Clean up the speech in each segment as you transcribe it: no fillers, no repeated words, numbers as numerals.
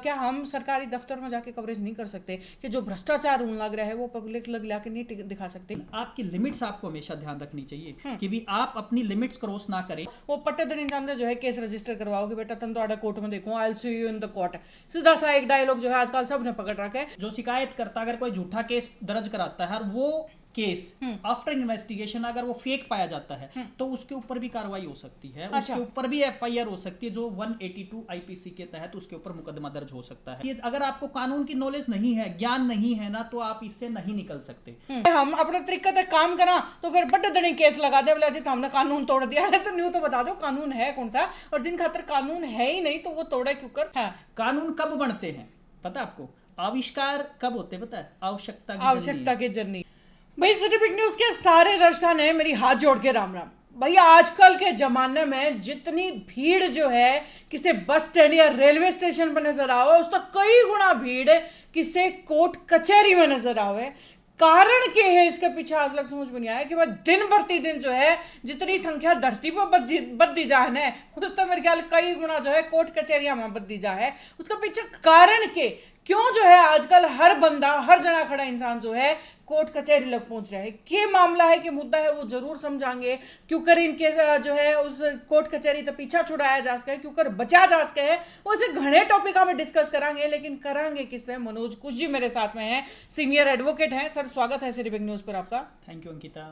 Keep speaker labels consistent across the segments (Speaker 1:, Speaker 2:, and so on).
Speaker 1: क्या हम सरकारी दफ्तर में जाके कवरेज नहीं कर सकते कि जो भ्रष्टाचार होने लग रहा है वो पब्लिक लग ला के नहीं दिखा सकते?
Speaker 2: आपकी लिमिट्स आपको हमेशा ध्यान रखनी चाहिए कि भी आप अपनी लिमिट्स क्रॉस ना करें।
Speaker 1: वो पट्टेदार इंसान जो है केस रजिस्टर करवाओ कि बेटा तुम तो कोर्ट में देखो, I will see you in the court. सीधा सा एक डायलॉग जो है आजकल सबने पकड़ रखा है।
Speaker 2: जो शिकायत करता अगर कोई झूठा केस दर्ज कराता है और वो केस आफ्टर इन्वेस्टिगेशन अगर वो फेक पाया जाता है तो उसके ऊपर भी कार्रवाई हो सकती है।
Speaker 1: अच्छा।
Speaker 2: उसके ऊपर भी एफआईआर हो सकती है, जो 182 आईपीसी के तहत उसके ऊपर मुकदमा दर्ज हो सकता है। अगर आपको कानून की नॉलेज नहीं है, ज्ञान नहीं है ना, तो आप इससे नहीं निकल सकते।
Speaker 1: हम अपना तरीका तक काम करा तो फिर बड़े दड़ी केस लगा दे बोला जी तो हमने कानून तोड़ दिया है। तो न्यू तो बता दो कानून है कौन सा, और जिन खातर कानून है ही नहीं तो वो तोड़े क्यों कर। हाँ।
Speaker 2: कानून कब बनते हैं पता है आपको? आविष्कार कब होते हैं पता है?
Speaker 1: आवश्यकता की जर्नी। भाई सिटी बिग न्यूज के सारे दर्शकों ने मेरी हाथ जोड़ के राम राम। भैया आजकल के जमाने में जितनी भीड़ जो है किसी बस स्टैंड या रेलवे स्टेशन पर नजर आवे उसका कई गुना भीड़ किसी कोर्ट कचहरी में नजर आवे। कारण क्या है इसके पीछे आज तक समझ में नहीं आया कि भाई दिन प्रतिदिन जो है जितनी संख्या धरती पर बढ़ती जाए ना उसका मेरे ख्याल कई गुना जो है कोर्ट कचहरियां में बढ़ती जाए। उसका पीछे कारण के क्यों जो है आजकल हर बंदा हर जना खड़ा इंसान जो है कोर्ट कचहरी लग पहुंच रहा है, क्या मामला है कि मुद्दा है वो जरूर समझाएंगे। क्यों कर इनके जो है उस कोर्ट कचहरी तो पीछा छुड़ाया जा सके, क्यों कर बचा जा सके, वैसे घने टॉपिक में डिस्कस करांगे। लेकिन करांगे किससे? मनोज कुछ जी मेरे साथ में है, सीनियर एडवोकेट हैं। सर स्वागत है सिटी बिग न्यूज पर आपका।
Speaker 2: Thank you Ankita.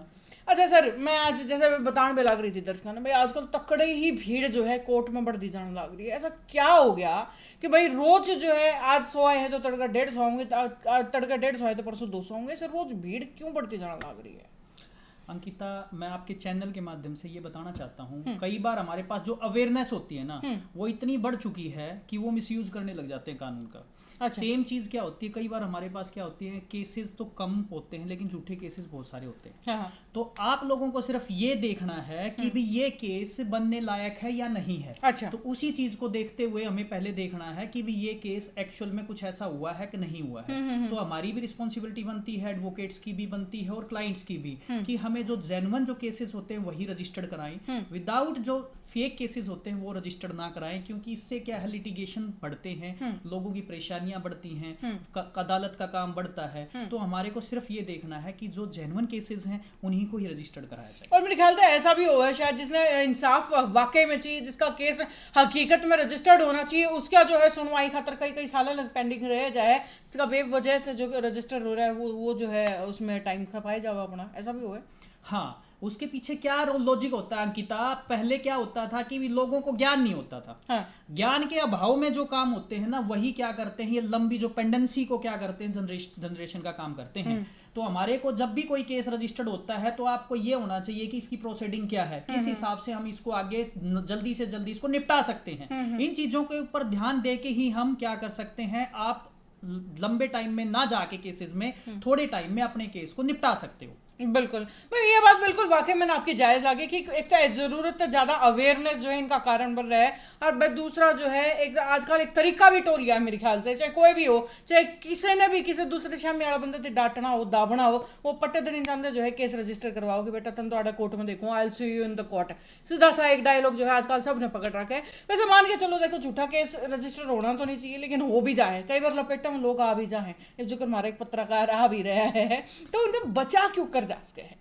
Speaker 1: अच्छा सर, मैं आज जैसे बताने पे लग रही थी दर्शकों ने भाई आजकल तकड़े ही भीड़ जो है कोर्ट में बढ़ती जाने लग रही है। ऐसा क्या हो गया कि भाई रोज जो है आज 100 आए हैं तो तड़का 150 होंगे, तड़का 150 आए तो परसों 200 होंगे। सर रोज भीड़ क्यों बढ़ती जाने लग रही है?
Speaker 2: अंकिता, मैं आपके चैनल के माध्यम से ये बताना चाहता हूँ, कई बार हमारे पास जो अवेयरनेस होती है ना वो इतनी बढ़ चुकी है कि वो मिसयूज करने लग जाते हैं कानून का।
Speaker 1: अच्छा।
Speaker 2: सेम चीज क्या होती है, कई बार हमारे पास क्या होती है, केसेस तो कम होते हैं लेकिन झूठे केसेस बहुत सारे होते हैं।
Speaker 1: हाँ।
Speaker 2: तो आप लोगों को सिर्फ ये देखना है कि भी ये केस बनने लायक है या नहीं है।
Speaker 1: अच्छा।
Speaker 2: तो उसी चीज को देखते हुए हमें पहले देखना है कि भी ये केस एक्चुअल में कुछ ऐसा हुआ है कि नहीं हुआ है। तो हमारी भी रिस्पॉन्सिबिलिटी बनती है, एडवोकेट्स की भी बनती है और क्लाइंट्स की भी, कि हमें जो जेन्युइन जो केसेस होते हैं वही रजिस्टर्ड कराएं, विदाउट जो फेक केसेस होते हैं वो रजिस्टर्ड ना कराएं। क्योंकि इससे क्या है, लिटिगेशन बढ़ते हैं, लोगों की परेशानियां बढ़ती हैं, अदालत का काम बढ़ता है। तो हमारे को सिर्फ ये देखना है कि जो जेन्युइन केसेस हैं उन्हीं को ही रजिस्टर्ड कराया जाए।
Speaker 1: और मेरे ख्याल से ऐसा भी हुआ है शायद जिसने इंसाफ वाकई में चाहिए, जिसका केस हकीकत में रजिस्टर्ड होना चाहिए, उसका जो है सुनवाई खातर कई साल पेंडिंग रह जाए, इसका बेवजह जो रजिस्टर हो रहा है वो जो है उसमें टाइम खपाया जाओ अपना। ऐसा भी हुआ है।
Speaker 2: हाँ, उसके पीछे क्या लॉजिक होता है अंकिता? पहले क्या होता था कि लोगों को ज्ञान नहीं होता था।
Speaker 1: हाँ।
Speaker 2: ज्ञान के अभाव में जो काम होते हैं ना वही क्या करते हैं, ये लंबी जो पेंडेंसी को क्या करते हैं, जनरेशन का काम करते हैं। तो हमारे को जब भी कोई केस रजिस्टर्ड होता है तो आपको ये होना चाहिए कि इसकी प्रोसीडिंग क्या है, किस हिसाब से हम इसको आगे जल्दी से जल्दी इसको निपटा सकते हैं। इन चीजों के ऊपर ध्यान दे के ही हम क्या कर सकते हैं, आप लंबे टाइम में ना जाके केसेस में थोड़े टाइम में अपने केस को निपटा सकते हो।
Speaker 1: बिल्कुल भाई, ये बात बिल्कुल वाकई मैंने आपकी जायज लगी कि एक तो जरूरत है ज़्यादा अवेयरनेस जो है इनका कारण बन रहा है, और दूसरा जो है एक आजकल एक तरीका भी टोल गया है मेरे ख्याल से। चाहे कोई भी हो, चाहे किसी ने भी किसी दूसरे सामने वाला बंदे डांटना हो, दाबना हो, वो पट्टेदार इंसान जो है केस रजिस्टर करवाओ कि बेटा तुम तो कोर्ट में देखो, I will see you in the court. सीधा सा एक डायलॉग जो है आजकल सबने पकड़ रखा है। वैसे मान के चलो देखो झूठा केस रजिस्टर होना तो नहीं चाहिए लेकिन हो भी जाए, कई बार लपेटा में लोग आ भी जाए, जो कर हमारा एक पत्रकार आ भी रहा है, तो उनको बचा क्यों कर जा सके है।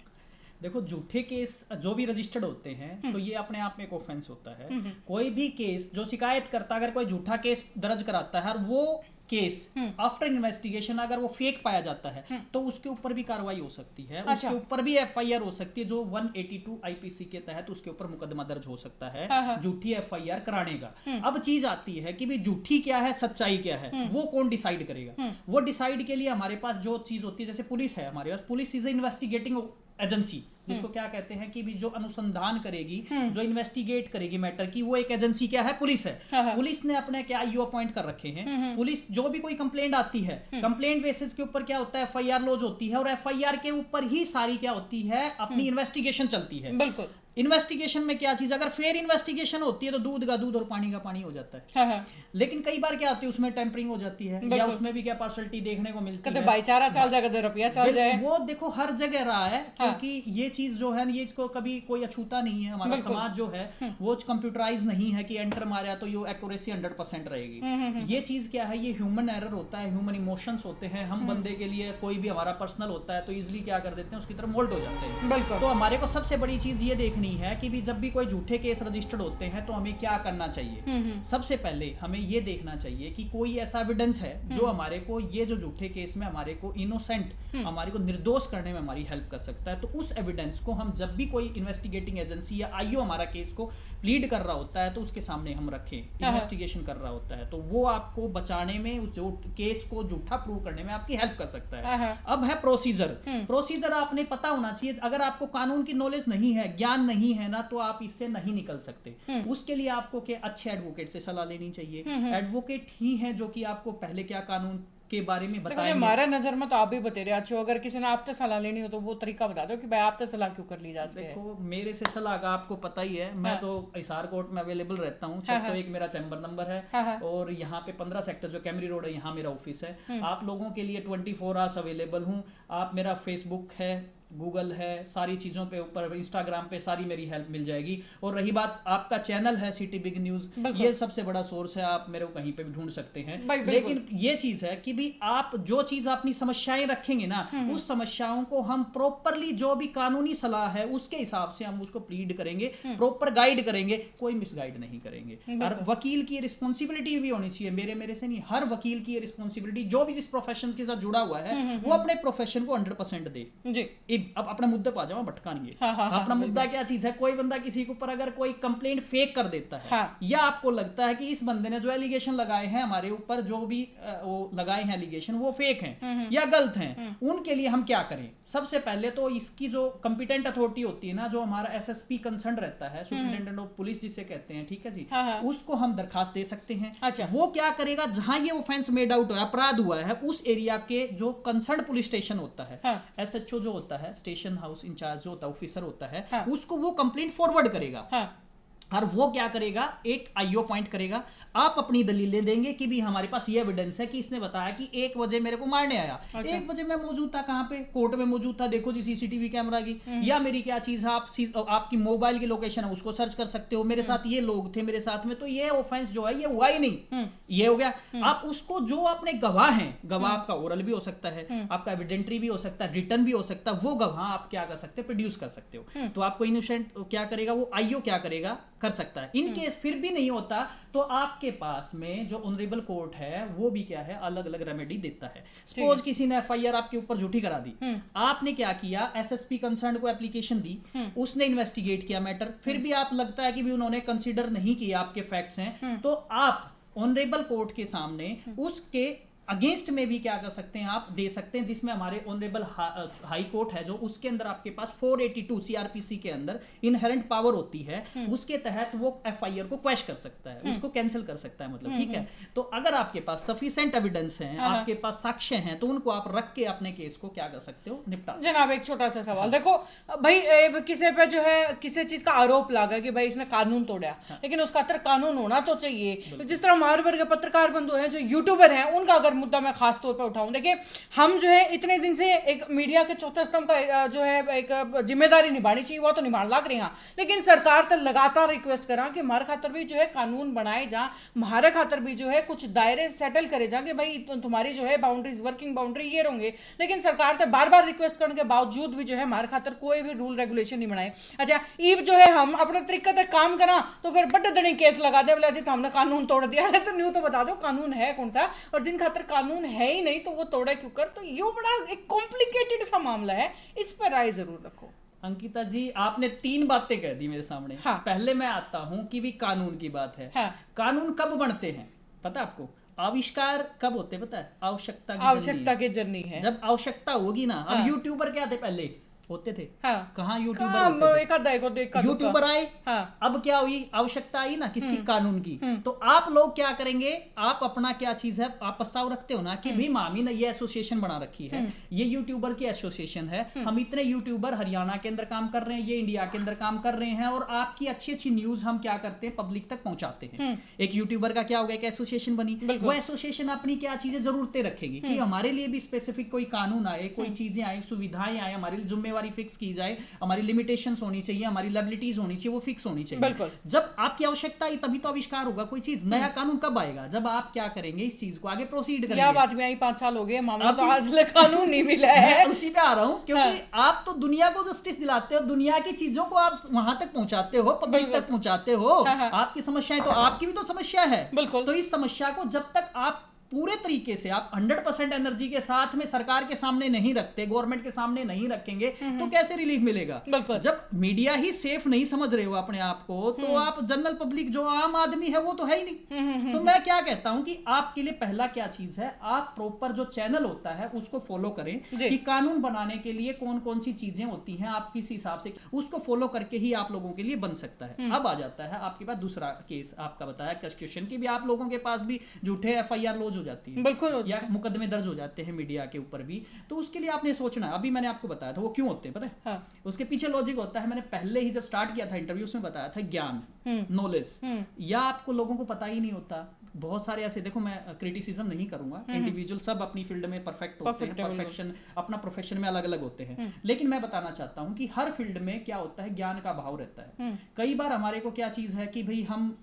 Speaker 2: देखो, झूठे केस जो भी रजिस्टर्ड होते हैं तो ये अपने आप में एक ऑफेंस होता है। कोई भी केस जो शिकायत करता अगर कोई झूठा केस दर्ज कराता है और वो केस आफ्टर इन्वेस्टिगेशन अगर वो फेक पाया जाता है तो उसके ऊपर भी कार्रवाई हो सकती है।
Speaker 1: अच्छा।
Speaker 2: उसके ऊपर भी एफआईआर हो सकती है, जो 182 आईपीसी के तहत उसके ऊपर मुकदमा दर्ज हो सकता है।
Speaker 1: हाँ।
Speaker 2: झूठी एफआईआर कराने का। अब चीज आती है कि भी झूठी क्या है, सच्चाई क्या है, वो कौन डिसाइड करेगा? वो डिसाइड के लिए हमारे पास जो चीज होती है, जैसे पुलिस है हमारे पास, पुलिस इज इन्वेस्टिगेटिंग एजेंसी, जिसको क्या कहते हैं कि भी जो अनुसंधान करेगी, जो इन्वेस्टिगेट करेगी मैटर की, वो एक एजेंसी क्या है, पुलिस है। पुलिस ने अपने क्या ईओ अपॉइंट कर रखे हैं। पुलिस जो भी कोई कंप्लेंट आती है, कंप्लेंट बेसिस के ऊपर क्या होता है, एफआईआर लॉन्च होती है और एफआईआर के ऊपर ही सारी क्या होती है, अपनी इन्वेस्टिगेशन चलती है।
Speaker 1: बिल्कुल।
Speaker 2: इन्वेस्टिगेशन में क्या चीज, अगर फेयर इन्वेस्टिगेशन होती है तो दूध का दूध और पानी का पानी हो जाता है।
Speaker 1: हाँ हाँ।
Speaker 2: लेकिन कई बार क्या होती है, उसमें टेम्परिंग हो जाती है, या उसमें भी क्या पार्शलिटी देखने को मिलती
Speaker 1: कदे
Speaker 2: है।
Speaker 1: भाईचारा चल जाए, कदे रुपया चल जाए।
Speaker 2: वो देखो हर जगह रहा है, क्योंकि ये चीज जो है ये इसको कभी कोई अछूता नहीं है। हमारा समाज जो है वो कंप्यूटराइज नहीं है कि एंटर मारा तो ये एक्यूरेसी 100% रहेगी। ये चीज क्या है, ये ह्यूमन एरर होता है, ह्यूमन इमोशंस होते हैं। हम बंदे के लिए कोई भी हमारा पर्सनल होता है तो इजिली क्या कर देते हैं, उसकी तरफ मोल्ड हो जाते हैं। तो हमारे को सबसे बड़ी चीज ये देखनी है कि भी जब भी कोई झूठे केस रजिस्टर्ड होते हैं तो हमें क्या करना चाहिए। सबसे पहले हमें ये देखना चाहिए कि कोई ऐसा एविडेंस है जो हमारे को ये जो झूठे केस में हमारे को इनोसेंट, हमारे को निर्दोष करने में हमारी हेल्प कर सकता है। तो उस एविडेंस को हम जब भी कोई इन्वेस्टिगेटिंग एजेंसी या आईओ हमारा केस को लीड कर रहा होता है तो उसके सामने हम रखें, इन्वेस्टिगेशन कर रहा होता है, तो वो आपको बचाने में, उस जो केस को झूठा प्रूव करने में आपकी हेल्प कर सकता है। अब है प्रोसीजर। प्रोसीजर आपने पता होना चाहिए। अगर आपको कानून की नॉलेज नहीं है, ज्ञान नहीं है ना, तो आप इससे नहीं निकल सकते। उसके लिए आपको क्या, अच्छे एडवोकेट से सलाह लेनी चाहिए। एडवोकेट ही हैं जो कि आपको पहले क्या कानून के बारे में बताएंगे।
Speaker 1: हमारा नजर में तो आप भी बता रहे अच्छे, अगर किसी ने आपसे सलाह लेनी हो तो वो तरीका बता दो कि भाई आपसे सलाह क्यों कर ली जाती है।
Speaker 2: देखो मेरे से सलाह का आपको पता ही है, मैं तो हिसार कोर्ट में अवेलेबल रहता हूँ। 601 मेरा चैम्बर नंबर है, और यहाँ पे 15 सेक्टर जो कैमरी रोड है, यहाँ मेरा ऑफिस है। आप लोगों के लिए 24 आवर्स अवेलेबल हूँ। आप मेरा फेसबुक है, गूगल है, सारी चीज़ों पे ऊपर, इंस्टाग्राम पे सारी मेरी हेल्प मिल जाएगी। और रही बात आपका चैनल है सिटी बिग न्यूज़, ये सबसे बड़ा सोर्स है, आप मेरे को कहीं पे भी ढूंढ सकते हैं। लेकिन ये चीज़ है कि भी आप जो चीज़ अपनी समस्याएं रखेंगे ना, उस समस्याओं को हम प्रॉपरली, जो भी कानूनी सलाह है उसके हिसाब से हम उसको प्लीड करेंगे, प्रॉपर गाइड करेंगे, कोई मिसगाइड नहीं करेंगे। और वकील की रिस्पॉन्सिबिलिटी भी होनी चाहिए, मेरे से नहीं, हर वकील की रिस्पॉन्सिबिलिटी, जो भी जिस प्रोफेशन के साथ जुड़ा हुआ है वो अपने प्रोफेशन को 100% दे जी। अब अपने मुद्दे पर आ जाओ, भटका नहीं है। अपना मुद्दा क्या चीज है, कोई बंदा किसी के ऊपर अगर कोई कंप्लेंट फेक कर देता है, या आपको लगता है कि इस बंदे ने जो एलिगेशन लगाए हैं हमारे ऊपर, जो भी वो लगाए हैं एलिगेशन, वो फेक हैं या गलत हैं, उनके लिए हम क्या करें। सबसे पहले तो इसकी जो कंपिटेंट अथॉरिटी होती है ना, जो हमारा एसएसपी कंसर्न रहता है, सुपरिटेंडेंट ऑफ पुलिस जिसे कहते हैं, ठीक है जी, उसको हम दरखास्त दे सकते हैं। अच्छा, वो क्या करेगा, जहां ये ऑफेंस मेड आउट हुआ, अपराध हुआ है, उस एरिया के जो कंसर्न पुलिस स्टेशन होता है, एसएचओ जो होता है, स्टेशन हाउस इंचार्ज जो होता है, ऑफिसर होता है, उसको वो कंप्लेंट फॉरवर्ड करेगा। और वो क्या करेगा, एक आईओ पॉइंट करेगा। आप अपनी दलीलें देंगे कि भी हमारे पास ये एविडेंस है कि इसने बताया कि 1 बजे मेरे को मारने आया। अच्छा। 1 बजे मैं मौजूद था, कहाँ पे, कोर्ट में मौजूद था, देखो जी सीसीटीवी कैमरा की, या मेरी क्या चीज है, आपकी मोबाइल की लोकेशन है उसको सर्च कर सकते हो, मेरे साथ ये लोग थे मेरे साथ में, तो ये ऑफेंस जो है ये हुआ ही नहीं, ये हो गया। आप उसको, जो आपने गवाह हैं, गवाह आपका ओरल भी हो सकता है, आपका एविडेंटरी भी हो सकता है, रिटर्न भी हो सकता है, वो गवाह आप क्या कर सकते हो, प्रोड्यूस कर सकते हो। तो आपको इनोसेंट क्या करेगा, वो आईओ क्या करेगा, कर सकता है। इन केस फिर भी नहीं होता तो आपके पास में जो ऑनरेबल कोर्ट है वो भी क्या है, अलग अलग रेमेडी देता है। सपोज किसी ने एफआईआर आपके ऊपर झूठी करा दी, आपने क्या किया, एसएसपी कंसर्न को एप्लीकेशन दी, उसने इन्वेस्टिगेट किया मैटर, फिर भी आप लगता है कि भी उन्होंने कंसीडर नहीं किया आपके फैक्ट्स हैं, तो आप ऑनरेबल कोर्ट के सामने उसके अगेंस्ट में भी क्या कर सकते हैं, आप दे सकते हैं, जिसमें हमारे ऑनरेबल हाई कोर्ट है जो, उसके अंदर आपके पास 482 सीआरपीसी के अंदर इनहेरेंट पावर होती है, उसके तहत वो एफआईआर को क्वैश कर सकता है, उसको कैंसिल कर सकता है, मतलब ठीक है। तो अगर आपके पास सफिशिएंट एविडेंस है, आपके पास साक्ष्य हैं, तो उनको आप रख के अपने केस को क्या कर सकते हो, निपटा सकते हो।
Speaker 1: जनाब एक छोटा सा सवाल, देखो भाई किसी पे जो है किसी चीज का आरोप लगा कि भाई इसने कानून तोड़ा, लेकिन उसका अंदर कानून होना तो चाहिए। जिस तरह हमारे वर्ग के पत्रकार बंधु हैं जो यूट्यूबर हैं, उनका अगर मुद्दा मैं खास तौर पर उठाऊं, देखिए हम जो है इतने दिन से एक मीडिया के चौथे स्तंभ का जो है एक जिम्मेदारी निभानी चाहिए, वो तो निभाने लग रही हैं, लेकिन सरकार तो लगातार रिक्वेस्ट करा कि हमारे खातर भी जो है कानून बनाए जा, हमारे खातर भी जो है कुछ दायरे सेटल करे जा कि भाई तुम्हारी जो है बाउंड्रीज, वर्किंग बाउंड्री ये रहेंगे, लेकिन सरकार तो बार बार रिक्वेस्ट करने के बावजूद भी जो है हमारे खातर कोई भी रूल रेगुलेशन नहीं बनाए। अच्छा, ईव जो है हम अपने तरीके से काम करा तो फिर बड़े दड़े केस लगा दे, बोले जी हमने कानून तोड़ दिया है, तो न्यू तो बता दो कानून है कौन सा, और जिन खातर कानून है ही नहीं तो वो तोड़े क्यों कर। तो ये बड़ा एक कॉम्प्लिकेटेड सा मामला है, इस पर राय जरूर रखो।
Speaker 2: अंकिता जी, आपने 3 बातें कह दी मेरे सामने। हाँ। पहले मैं आता हूं कि भी कानून की बात है। हाँ। कानून कब बनते हैं पता है आपको, आविष्कार कब होते पता है, आवश्यकता की जर्नी है।
Speaker 1: जब आवश्यकता होगी ना।
Speaker 2: अब यूट्यूबर क्या थे पहले, होते थे?
Speaker 1: हाँ।
Speaker 2: कहाँ यूट्यूबर
Speaker 1: काम
Speaker 2: होते थे?
Speaker 1: एक आधा
Speaker 2: यूट्यूबर आए,
Speaker 1: हाँ।
Speaker 2: अब क्या हुई, आवश्यकता आई ना किसकी, कानून की। तो आप लोग क्या करेंगे, आप अपना क्या चीज है, आप प्रस्ताव रखते हो ना कि भाई मामी ने ये एसोसिएशन बना रखी है, ये यूट्यूबर की एसोसिएशन है, हम इतने यूट्यूबर हरियाणा के अंदर काम कर रहे हैं, ये इंडिया के अंदर काम कर रहे हैं, और आपकी अच्छी अच्छी न्यूज हम क्या करते हैं, पब्लिक तक पहुंचाते हैं। एक यूट्यूबर का क्या होगा, एक एसोसिएशन बनी, वो एसोसिएशन अपनी क्या चीजें जरूरतें रखेगी कि हमारे लिए भी स्पेसिफिक कोई कानून आए, कोई चीजें आए, सुविधाएं आए, हमारी जिम्मेवारी फिक्स की जाए, हमारी लिमिटेशंस होनी चाहिए, हमारी लायबिलिटीज होनी चाहिए, वो फिक्स होनी चाहिए। जब आपकी आवश्यकता आई तभी तो आविष्कार होगा कोई चीज। नया कानून कब आएगा, जब आप क्या करेंगे, इस चीज को आगे प्रोसीड करेंगे।
Speaker 1: क्या बात में आई, 5 साल हो गए, मामला तो आज तक कानून नहीं मिला है।
Speaker 2: मैं उसी पे आ रहा हूँ, क्योंकि आप तो दुनिया को जस्टिस दिलाते हो, दुनिया की चीजों को आप वहां तक पहुंचाते हो, पब्लिक तक पहुंचाते हो। आपकी समस्याएं तो आपकी भी तो समस्या है,
Speaker 1: बिल्कुल।
Speaker 2: तो इस समस्या को जब तक आप पूरे तरीके से आप 100% एनर्जी के साथ में सरकार के सामने नहीं रखते, गवर्नमेंट के सामने नहीं रखेंगे, तो कैसे रिलीफ मिलेगा। जब मीडिया ही सेफ नहीं समझ रहे हो अपने आप को, तो आप जनरल पब्लिक जो आम आदमी है वो तो है ही नहीं। तो मैं क्या कहता हूं कि आपके लिए पहला क्या चीज है, आप प्रॉपर जो चैनल होता है उसको फॉलो करें कि कानून बनाने के लिए कौन कौन सी चीजें होती हैं, आप किस हिसाब से उसको फॉलो करके ही आप लोगों के लिए बन सकता है। अब आ जाता है आपके पास दूसरा केस आपका बताया क्वेश्चन की भी, आप लोगों के पास भी झूठे FIR लॉज हो जाती है,
Speaker 1: बिल्कुल,
Speaker 2: या मुकदमे दर्ज हो जाते हैं मीडिया के ऊपर भी। तो उसके लिए आपने सोचना है, अभी मैंने आपको बताया था वो क्यों होते हैं, पता है?
Speaker 1: हाँ।
Speaker 2: उसके पीछे लॉजिक होता है, मैंने पहले ही जब स्टार्ट किया था इंटरव्यू में बताया था, ज्ञान, नॉलेज, या आपको लोगों को पता ही नहीं होता। बहुत सारे ऐसे, देखो मैं क्रिटिसिज्म नहीं करूंगा, इंडिविजुअल सब अपनी फील्ड में परफेक्ट होते हैं, परफेक्शन अपना प्रोफेशन में अलग अलग होते हैं, लेकिन मैं बताना चाहता हूं कि हर फील्ड में क्या होता है, ज्ञान का अभाव रहता है। कई बार हमारे को क्या चीज है कि भाई हम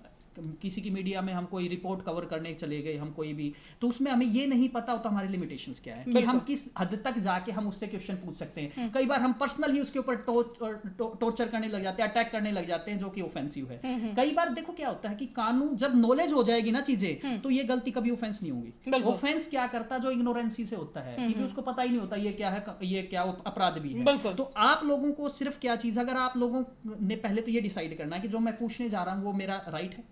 Speaker 2: किसी की मीडिया में हम कोई रिपोर्ट कवर करने चले गए, हम कोई भी, तो उसमें हमें ये नहीं पता होता हमारे लिमिटेशंस क्या है, कि हम किस हद तक जाके हम उससे क्वेश्चन पूछ सकते हैं। कई बार हम पर्सनल ही उसके ऊपर टॉर्चर करने लग जाते हैं, अटैक करने लग जाते हैं, जो कि ऑफेंसिव है। कई बार देखो क्या होता है कि कानून जब नॉलेज हो जाएगी ना चीजें, तो ये गलती कभी ऑफेंस नहीं होगी। ऑफेंस क्या करता है, जो इग्नोरेंसी से होता है, कि उसको पता ही नहीं होता ये क्या है, ये क्या अपराध भी है। तो आप लोगों को सिर्फ क्या चीज, अगर आप लोगों ने पहले तो ये डिसाइड करना है कि जो मैं पूछने जा रहा हूं वो मेरा राइट है।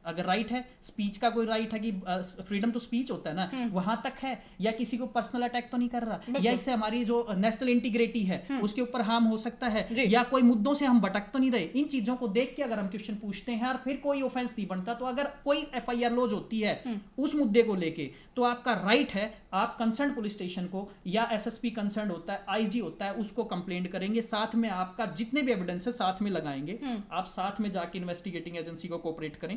Speaker 2: अगर राइट है, स्पीच का कोई राइट है कि फ्रीडम टू स्पीच होता है ना, वहां तक है, या किसी को पर्सनल अटैक तो नहीं कर रहा, या इससे हमारी जो नेशनल इंटीग्रिटी है उसके ऊपर हार्म हो सकता है, या कोई मुद्दों से हम भटक तो नहीं रहे। इन चीजों को देख के अगर हम क्वेश्चन पूछते हैं और फिर कोई ऑफेंस नहीं बनता, तो अगर कोई FIR लॉज होती है उस मुद्दे को लेके, तो आपका राइट है, आप कंसर्न पुलिस स्टेशन को या SSP कंसर्न होता है, IG होता है, उसको कंप्लेंट करेंगे, साथ में आपका जितने भी एविडेंस है साथ में लगाएंगे, आप साथ में जाके इन्वेस्टिगेटिंग एजेंसी को कोऑपरेट करें।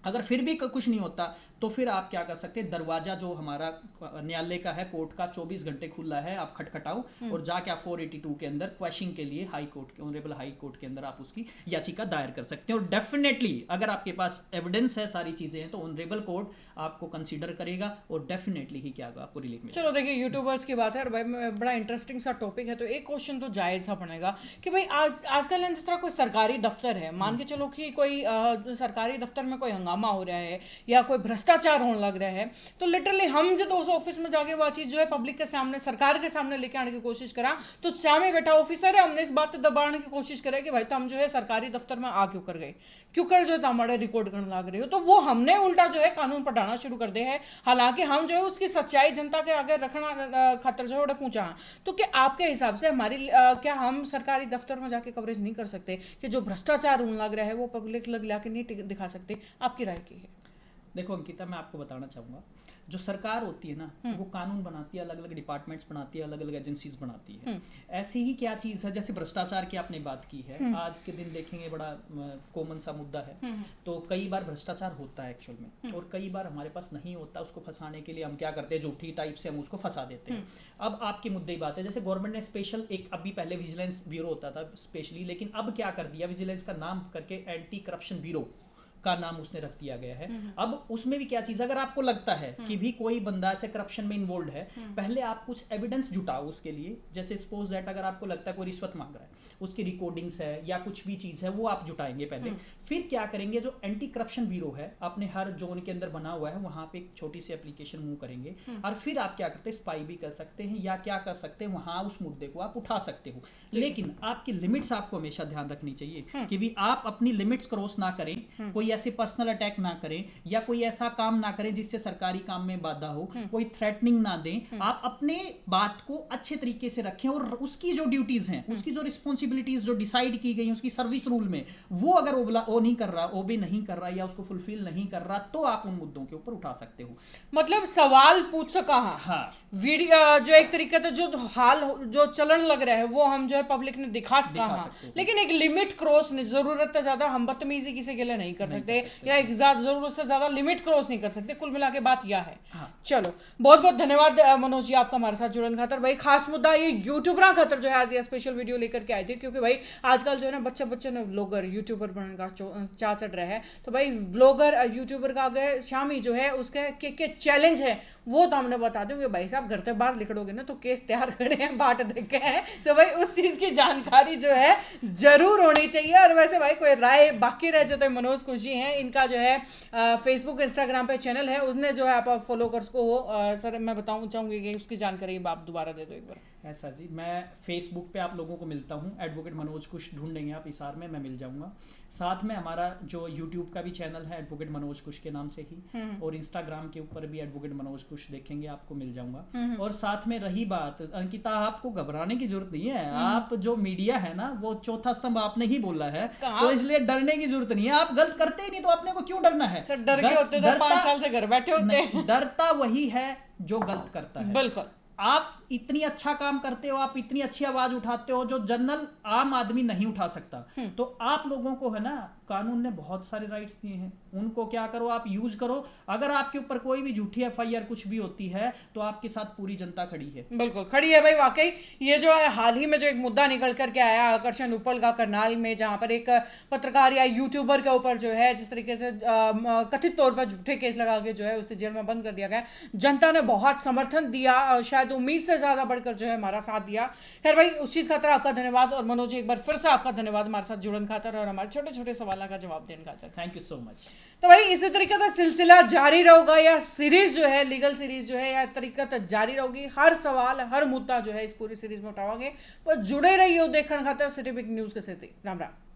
Speaker 2: अगर फिर भी कुछ नहीं होता, तो फिर आप क्या कर सकते हैं, दरवाजा जो हमारा न्यायालय का है, कोर्ट का 24 घंटे खुला है, आप खटखटाओ और जाके आप 482 के अंदर क्वेश्चन के लिए हाई कोर्ट के, ऑनरेबल हाई कोर्ट के अंदर आप उसकी याचिका दायर कर सकते हैं। और डेफिनेटली अगर आपके पास एविडेंस है, सारी चीजें हैं, तो ऑनरेबल कोर्ट आपको कंसीडर करेगा और डेफिनेटली ही क्या होगा, आपको रिलीफ मिलेगा।
Speaker 1: चलो देखिए, यूट्यूबर्स की बात है और भाई बड़ा इंटरेस्टिंग सा टॉपिक है, तो एक क्वेश्चन तो जायज सा बनेगा कि भाई आजकल जिस तरह कोई सरकारी दफ्तर है, मान के चलो कि कोई सरकारी दफ्तर में कोई हंगामा हो रहा है या कोई भ्रष्टाचार होने लग रहा है, तो लिटरली हम जब उस ऑफिस में जाके वो चीज जो है पब्लिक के सामने, सरकार के सामने लेके आने की कोशिश करा, तो सामने बैठा ऑफिसर है, हमने इस बात को दबाने की कोशिश करें कि भाई तो हम जो है सरकारी दफ्तर में आ क्यों कर गए, क्यों कर जो है हमारे रिकॉर्ड करने लग रहे हो, तो वो हमने उल्टा जो है कानून पढ़ाना शुरू कर दिया है। हालांकि हम जो है उसकी सच्चाई जनता के आगे रखना खातर जो है पहुंचा। तो क्या आपके हिसाब से हमारी क्या हम सरकारी दफ्तर में जाके कवरेज नहीं कर सकते कि जो भ्रष्टाचार होने लग रहा है वो पब्लिक लग ला के नहीं दिखा सकते? आपकी राय की है?
Speaker 2: देखो अंकिता, मैं आपको बताना चाहूँगा, जो सरकार होती है ना, वो कानून बनाती है, अलग अलग डिपार्टमेंट्स बनाती है, अलग अलग एजेंसीज बनाती है। ऐसी ही क्या चीज़ है, जैसे भ्रष्टाचार की आपने बात की है, आज के दिन देखेंगे बड़ा कॉमन सा मुद्दा है। तो कई बार भ्रष्टाचार होता है एक्चुअल में, और कई बार हमारे पास नहीं होता, उसको फंसाने के लिए हम क्या करते हैं, झूठी टाइप से हम उसको फंसा देते हैं। अब आपके मुद्दे की बात है, जैसे गवर्नमेंट ने स्पेशल एक, अभी पहले विजिलेंस ब्यूरो होता था स्पेशली, लेकिन अब क्या कर दिया, विजिलेंस का नाम करके एंटी करप्शन ब्यूरो का नाम उसने रख दिया गया है। अब उसमें भी क्या चीज, अगर आपको लगता है कि भी कोई बंदा ऐसे करप्शन में इन्वॉल्व है, पहले आप कुछ एविडेंस जुटाओ उसके लिए। जैसे सपोज दैट अगर आपको लगता है कोई रिश्वत मांग रहा है, उसकी रिकॉर्डिंग्स है या कुछ भी चीज है, वो आप जुटाएंगे पहले। फिर क्या करेंगे, जो एंटी करप्शन ब्यूरो है अपने हर जोन के अंदर बना हुआ है, वहां पे एक छोटी सी एप्लीकेशन मूव करेंगे, और फिर आप क्या करते हैं, स्पाई भी कर सकते हैं, या क्या कर सकते हैं, वहां उस मुद्दे को आप उठा सकते हो। लेकिन आपकी लिमिट्स आपको हमेशा ध्यान रखनी चाहिए कि भी आप अपनी लिमिट्स क्रॉस ना करें। कोई कोई ऐसे पर्सनल अटैक ना करें या कोई ऐसा काम ना करें जिससे सरकारी काम में बाधा हो, कोई थ्रेटनिंग ना दें। आप अपने बात को अच्छे तरीके से रखें और उसकी जो ड्यूटीज हैं, उसकी जो रिस्पॉन्सिबिलिटीज जो डिसाइड की गई उसकी सर्विस रूल में, वो अगर वो नहीं कर रहा, ओबे नहीं कर रहा या उसको फुलफिल नहीं कर रहा, तो आप उन मुद्दों के ऊपर उठा सकते हो।
Speaker 1: मतलब सवाल पूछ सका।
Speaker 2: हाँ,
Speaker 1: वीडियो जो एक तरीके से जो हाल जो चलन लग रहा है वो हम जो है पब्लिक ने दिखा सका, लेकिन एक लिमिट क्रॉस नहीं, जरूरत से ज्यादा हम बदतमीजी किसी के लिए नहीं कर सकते या एक जरूरत से ज्यादा लिमिट क्रॉस नहीं कर सकते। कुल मिला के बात यह है।
Speaker 2: हाँ।
Speaker 1: चलो, बहुत बहुत धन्यवाद मनोज जी आपका हमारे साथ जुड़ने खातर। भाई खास मुद्दा ये यूट्यूबर खातर जो है आज ये स्पेशल वीडियो लेकर के आए थे, क्योंकि भाई आजकल जो है ना बच्चे ने ब्लॉगर यूट्यूबर बनने का चाह चढ़ रहा है। तो भाई ब्लॉगर यूट्यूबर का अगर शामी जो है उसके के चैलेंज है वो तो हमने बता दूंगे। भाई साहब घर से बाहर निकलोगे ना तो केस तैयार खड़े हैं, बाट देखे हैं। तो भाई उस चीज की जानकारी जो है जरूर होनी चाहिए। और वैसे भाई कोई राय बाकी रह जाता है, मनोज खुशी हैं, इनका जो है फेसबुक इंस्टाग्राम पे चैनल है, उसने जो है आप फॉलोवर्स को सर मैं बताऊं चाहूंगी कि उसकी जानकारी आप दोबारा दे दो एक बार।
Speaker 2: ऐसा जी, मैं फेसबुक पे आप लोगों को मिलता हूँ, एडवोकेट मनोज कुश ढूंढेंगे आप इसार में, मैं मिल जाऊंगा। साथ में हमारा जो यूट्यूब का भी चैनल है एडवोकेट मनोज कुश के नाम से ही, और इंस्टाग्राम के ऊपर भी एडवोकेट मनोज कुश देखेंगे आपको मिल जाऊंगा। और साथ में रही बात अंकिता, आपको घबराने की जरूरत नहीं है। आप जो मीडिया है ना वो चौथा स्तंभ आपने ही बोला है, तो इसलिए डरने की जरूरत नहीं है। आप गलत करते ही नहीं तो अपने को क्यों डरना है?
Speaker 1: सर डर के होते तो 5 साल से घर बैठे होते।
Speaker 2: डरता वही है जो गलत करता है।
Speaker 1: बिल्कुल।
Speaker 2: आप इतनी अच्छा काम करते हो, आप इतनी अच्छी आवाज उठाते हो जो जनरल आम आदमी नहीं उठा सकता। तो आप लोगों को है ना कानून ने बहुत सारे राइट्स दिए हैं, उनको क्या करो आप यूज करो। अगर आपके ऊपर कोई भी झूठी एफआईआर कुछ भी होती है तो आपके साथ पूरी जनता खड़ी है।
Speaker 1: बिल्कुल खड़ी है भाई। वाकई ये जो है हाल ही में जो एक मुद्दा निकल करके आया आकर्षण उपल का करनाल में, जहां पर एक पत्रकार या यूट्यूबर के ऊपर जो है जिस तरीके से कथित तौर पर झूठे केस लगा के जो है उसे जेल में बंद कर दिया गया, जनता ने बहुत समर्थन दिया, शायद उम्मीद से ज्यादा बढ़कर जो है हमारा साथ दिया। खैर भाई उस चीज खातर आपका धन्यवाद, और मनोज एक बार फिर से आपका धन्यवाद हमारे साथ जुड़न खातर और हमारे छोटे छोटे सवाल का जवाब देने खातर।
Speaker 2: Thank you so much.
Speaker 1: तो भाई इसी तरीके का सिलसिला जारी रहेगा, या सीरीज जो है लीगल सीरीज जो है या तरीका जारी रहेगी। हर सवाल हर मुद्दा जो है इस पूरी सीरीज में उठावांगे, पर जुड़े रहिए देखने खातर सिटी बिग न्यूज के साथ। राम राम।